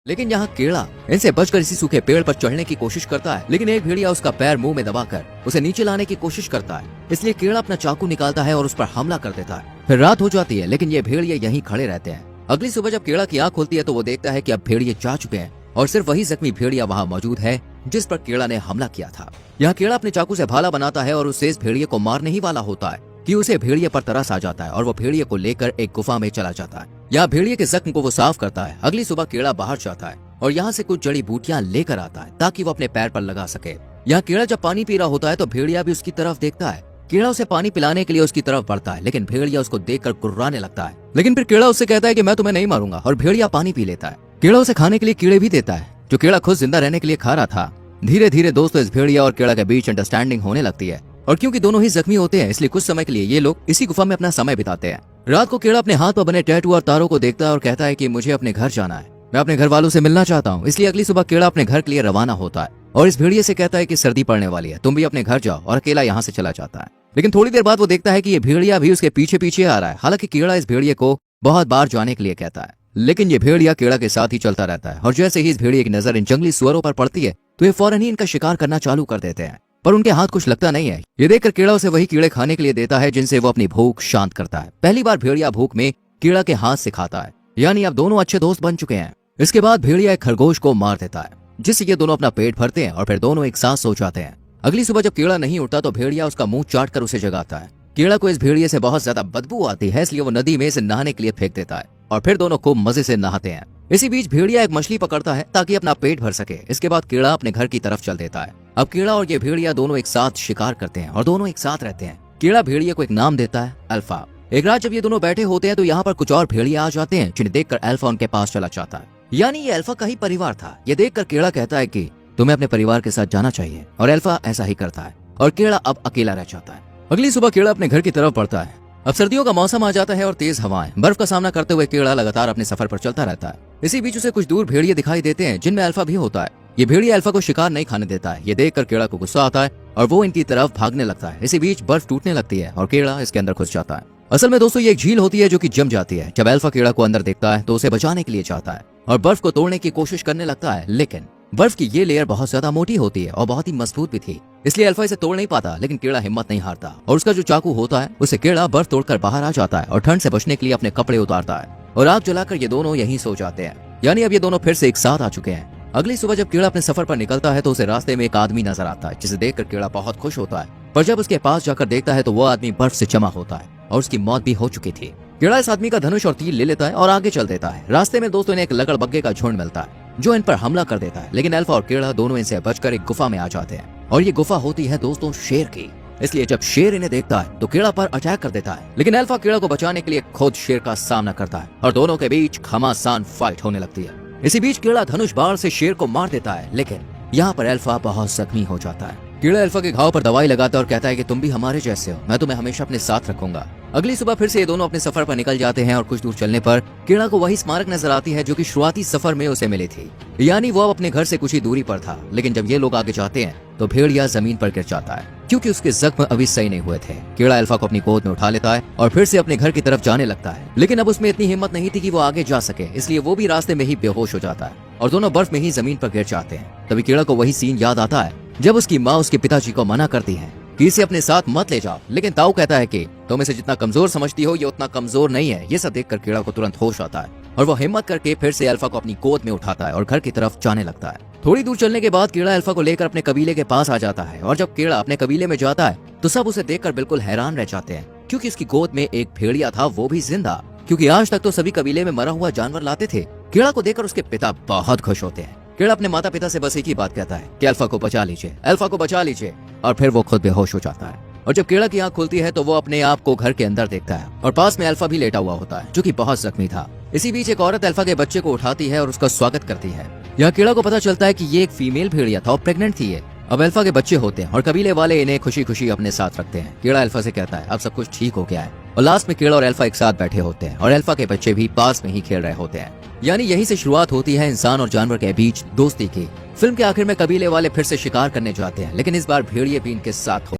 लेकिन यहाँ कीड़ा इनसे बचकर इसी सूखे पेड़ पर चढ़ने की कोशिश करता है, लेकिन एक भेड़िया उसका पैर मुंह में दबाकर उसे नीचे लाने की कोशिश करता है। इसलिए कीड़ा अपना चाकू निकालता है और उस पर हमला कर देता है। फिर रात हो जाती है, लेकिन ये भेड़िए यहीं खड़े रहते हैं। अगली सुबह जब कीड़ा की आंख खुलती है तो वो देखता है कि अब भेड़िए जा चुके हैं और सिर्फ वही जख्मी भेड़िया वहाँ मौजूद है जिस पर कीड़ा ने हमला किया था। यहाँ कीड़ा अपने चाकू से भाला बनाता है और उससे इस भेड़िए को मारने ही वाला होता है कि उसे भेड़िए पर तरस आ जाता है और वो भेड़िए को लेकर एक गुफा में चला जाता है। यहाँ भेड़िए के जख्म को वो साफ करता है। अगली सुबह कीड़ा बाहर जाता है और यहाँ से कुछ जड़ी बूटियां लेकर आता है ताकि वो अपने पैर पर लगा सके। यहाँ कीड़ा जब पानी पी रहा होता है तो भेड़िया भी उसकी तरफ देखता है। कीड़ा उसे पानी पिलाने के लिए उसकी तरफ बढ़ता है, लेकिन भेड़िया उसको देखकर गुर्राने लगता है। लेकिन फिर कीड़ा उससे कहता है कि मैं तुम्हें नहीं मारूंगा और भेड़िया पानी पी लेता है। कीड़ा उसे खाने के लिए कीड़े भी देता है जो कीड़ा खुद जिंदा रहने के लिए खा रहा था। धीरे धीरे दोस्तों इस भेड़िया और कीड़ा के बीच अंडरस्टैंडिंग होने लगती है और क्योंकि दोनों ही जख्मी होते हैं इसलिए कुछ समय के लिए ये लोग इसी गुफा में अपना समय बिताते हैं। रात को कीड़ा अपने हाथ पर बने टैटू और तारों को देखता है और कहता है कि मुझे अपने घर जाना है, मैं अपने घर वालों से मिलना चाहता हूँ। इसलिए अगली सुबह कीड़ा अपने घर के लिए रवाना होता है और इस भेड़िए से कहता है कि सर्दी पड़ने वाली है, तुम भी अपने घर जाओ, और अकेला यहाँ से चला जाता है। लेकिन थोड़ी देर बाद वो देखता है कि ये भेड़िया भी उसके पीछे पीछे आ रहा है। हालांकि कीड़ा इस भेड़िए को बहुत बार जाने के लिए कहता है, लेकिन ये भेड़िया कीड़ा के साथ ही चलता रहता है और जैसे ही इस भेड़िए की नजर इन जंगली सुअरों पर पड़ती है तो ये फौरन ही इनका शिकार करना चालू कर देते हैं। पर उनके हाथ कुछ लगता नहीं है। ये देखकर कीड़ा उसे वही कीड़े खाने के लिए देता है जिनसे वो अपनी भूख शांत करता है। पहली बार भेड़िया भूख में कीड़ा के हाथ से खाता है, यानी अब दोनों अच्छे दोस्त बन चुके हैं। इसके बाद भेड़िया एक खरगोश को मार देता है जिससे ये दोनों अपना पेट भरते हैं और फिर दोनों एक साथ सो जाते हैं। अगली सुबह जब कीड़ा नहीं उठता तो भेड़िया उसका मुंह चाट कर उसे जगाता है। कीड़ा को इस भेड़िए से बहुत ज्यादा बदबू आती है, इसलिए वो नदी में इसे नहाने के लिए फेंक देता है और फिर दोनों खूब मजे से नहाते हैं। इसी बीच भेड़िया एक मछली पकड़ता है ताकि अपना पेट भर सके। इसके बाद कीड़ा अपने घर की तरफ चल देता है। अब कीड़ा और ये भेड़िया दोनों एक साथ शिकार करते हैं और दोनों एक साथ रहते हैं। कीड़ा भेड़िए को एक नाम देता है, अल्फा। एक रात जब ये दोनों बैठे होते हैं तो यहाँ पर कुछ और भेड़िया आ जाते हैं जिन्हें देखकर अल्फा उनके पास चला जाता है, यानी ये अल्फा का ही परिवार था। ये देखकर कीड़ा कहता है कि तुम्हें अपने परिवार के साथ जाना चाहिए और अल्फा ऐसा ही करता है और कीड़ा अब अकेला रह जाता है। अगली सुबह कीड़ा अपने घर की तरफ बढ़ता है। अब सर्दियों का मौसम आ जाता है और तेज हवाएं, बर्फ का सामना करते हुए कीड़ा लगातार अपने सफर पर चलता रहता है। इसी बीच उसे कुछ दूर भेड़िए दिखाई देते हैं जिनमें अल्फा भी होता है। ये भेड़िया अल्फा को शिकार नहीं खाने देता है। ये देखकर कीड़ा को गुस्सा आता है और वो इनकी तरफ भागने लगता है। इसी बीच बर्फ टूटने लगती है और कीड़ा इसके अंदर घुस जाता है। असल में दोस्तों ये एक झील होती है जो कि जम जाती है। जब अल्फा कीड़ा को अंदर देखता है तो उसे बचाने के लिए चाहता है और बर्फ को तोड़ने की कोशिश करने लगता है, लेकिन बर्फ की ये लेयर बहुत ज्यादा मोटी होती है और बहुत ही मजबूत भी थी, इसलिए अल्फा इसे तोड़ नहीं पाता। लेकिन कीड़ा हिम्मत नहीं हारता और उसका जो चाकू होता है उसे कीड़ा बर्फ तोड़कर बाहर आ जाता है और ठंड से बचने के लिए अपने कपड़े उतारता है और आग जलाकर ये दोनों यहीं सो जाते हैं, यानी अब ये दोनों फिर से एक साथ आ चुके हैं। अगली सुबह जब कीड़ा अपने सफर पर निकलता है तो उसे रास्ते में एक आदमी नजर आता है जिसे देखकर कीड़ा बहुत खुश होता है, पर जब उसके पास जाकर देखता है तो वो आदमी बर्फ से जमा होता है और उसकी मौत भी हो चुकी थी। कीड़ा इस आदमी का धनुष और तीर ले लेता है और आगे चल देता है। रास्ते में दोस्तों ने एक लकड़बग्घे का झुंड मिलता है जो इन पर हमला कर देता है, लेकिन अल्फा और कीड़ा दोनों इनसे बचकर एक गुफा में आ जाते हैं और ये गुफा होती है दोस्तों शेर की। इसलिए जब शेर इन्हें देखता है तो कीड़ा पर अटैक कर देता है, लेकिन अल्फा कीड़ा को बचाने के लिए खुद शेर का सामना करता है और दोनों के बीच घमासान फाइट होने लगती है। इसी बीच कीड़ा धनुष बाण से शेर को मार देता है, लेकिन यहाँ पर अल्फा बहुत जख्मी हो जाता है। कीड़ा अल्फा के घाव पर दवाई लगाता है और कहता है कि तुम भी हमारे जैसे हो, मैं तुम्हें हमेशा अपने साथ रखूंगा। अगली सुबह फिर से ये दोनों अपने सफर पर निकल जाते हैं और कुछ दूर चलने पर कीड़ा को वही स्मारक नजर आती है जो कि शुरुआती सफर में उसे मिली थी, यानी वो अब अपने घर से कुछ ही दूरी पर था। लेकिन जब ये लोग आगे जाते हैं तो भेड़िया जमीन पर गिर जाता है क्योंकि उसके जख्म अभी सही नहीं हुए थे। कीड़ा अल्फा को अपनी गोद में उठा लेता है और फिर से अपने घर की तरफ जाने लगता है, लेकिन अब उसमें इतनी हिम्मत नहीं थी कि वो आगे जा सके, इसलिए वो भी रास्ते में ही बेहोश हो जाता है और दोनों बर्फ में ही जमीन पर गिर जाते हैं। तभी कीड़ा को वही सीन याद आता है जब उसकी माँ उसके पिताजी को मना करती है कि इसे अपने साथ मत ले जाओ, लेकिन ताऊ कहता है कि तुम इसे जितना कमजोर समझती हो ये उतना कमजोर नहीं है। ये सब देखकर कीड़ा को तुरंत होश आता है और वो हिम्मत करके फिर से अल्फा को अपनी गोद में उठाता है और घर की तरफ जाने लगता है। थोड़ी दूर चलने के बाद कीड़ा अल्फा को लेकर अपने कबीले के पास आ जाता है और जब कीड़ा अपने कबीले में जाता है तो सब उसे देखकर बिल्कुल हैरान रह जाते हैं क्योंकि उसकी गोद में एक भेड़िया था, वो भी जिंदा, क्योंकि आज तक तो सभी कबीले में मरा हुआ जानवर लाते थे। कीड़ा को देखकर उसके पिता बहुत खुश होते हैं। कीड़ा अपने माता पिता से बस एक ही बात कहता है कि अल्फा को बचा लीजिए, अल्फा को बचा लीजिए, और फिर वो खुद बेहोश हो जाता है। और जब कीड़ा की आंख खुलती है तो वो अपने आप को घर के अंदर देखता है और पास में अल्फा भी लेटा हुआ होता है जो कि बहुत जख्मी था। इसी बीच एक औरत अल्फा के बच्चे को उठाती है और उसका स्वागत करती है। यहाँ कीड़ा को पता चलता है कि ये एक फीमेल भेड़िया था और प्रेग्नेंट थी ये। अब अल्फा के बच्चे होते हैं और कबीले वाले इन्हें खुशी खुशी अपने साथ रखते हैं। कीड़ा अल्फा से कहता है अब सब कुछ ठीक हो गया है और लास्ट में कीड़ा और अल्फा एक साथ बैठे होते हैं और अल्फा के बच्चे भी पास में ही खेल रहे होते हैं। यानी यहीं से शुरुआत होती है इंसान और जानवर के बीच दोस्ती की। फिल्म के आखिर में कबीले वाले फिर से शिकार करने जाते हैं, लेकिन इस बार भेड़िए भी इनके साथ